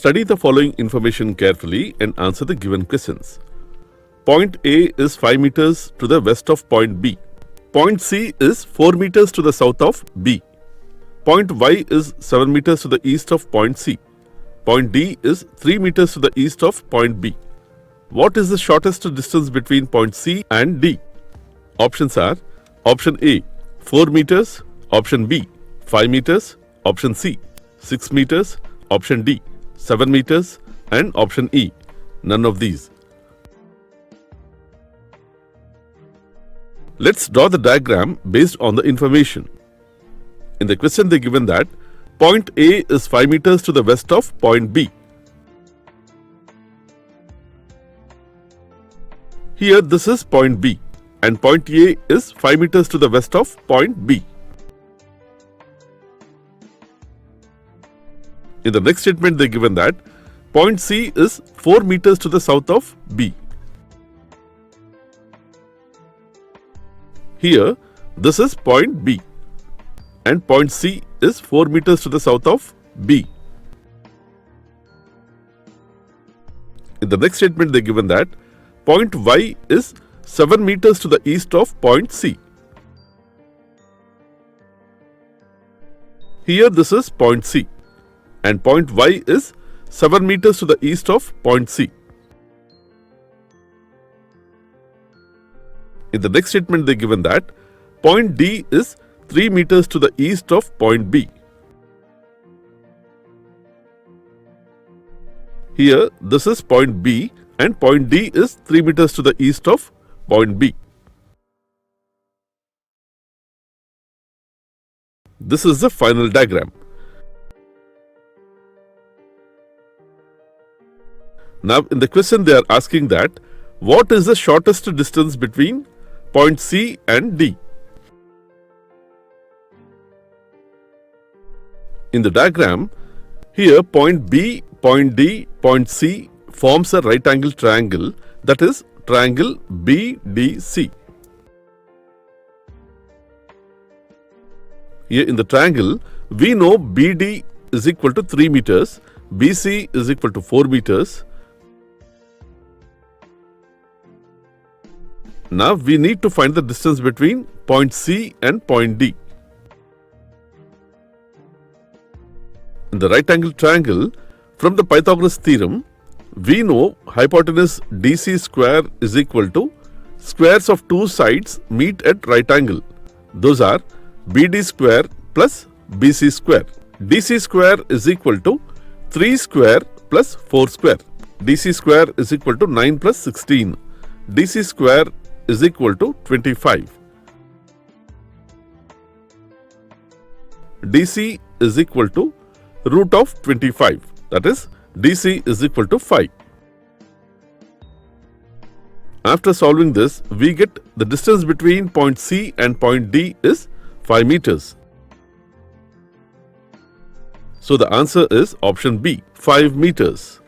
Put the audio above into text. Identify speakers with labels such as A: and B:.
A: Study the following information carefully and answer the given questions. Point A is 5 meters to the west of point B. Point C is 4 meters to the south of B. Point Y is 7 meters to the east of point C. Point D is 3 meters to the east of point B. What is the shortest distance between point C and D? Options are Option A 4 meters, Option B 5 meters, Option C 6 meters, Option D 7 meters, and Option E none of these. Let's draw the diagram based on the information. In the question they given that point A is 5 meters to the west of point B. Here this is point B and point A is 5 meters to the west of point B. In the next statement they given that point C is 4 meters to the south of B. Here this is point B and point C is 4 meters to the south of B. In the next statement they given that point Y is 7 meters to the east of point C. Here this is point C and point Y is 7 meters to the east of point C. In the next statement they given that point D is 3 meters to the east of point B. Here this is point B and point D is 3 meters to the east of point B. This is the final diagram. Now in the question they are asking that what is the shortest distance between point C and D? In the diagram, here point B, point D, point C forms a right angle triangle, that is triangle BDC. Here in the triangle, we know BD is equal to 3 meters, BC is equal to 4 meters. Now we need to find the distance between point C and point D. In the right angle triangle, from the Pythagoras theorem, we know hypotenuse DC square is equal to squares of two sides meet at right angle. Those are BD square plus BC square. DC square is equal to 3 square plus 4 square. DC square is equal to 9 plus 16. DC square is equal to 25. DC is equal to root of 25, that is DC is equal to 5. After solving this, we get the distance between point C and point D is 5 meters. So the answer is option B, 5 meters.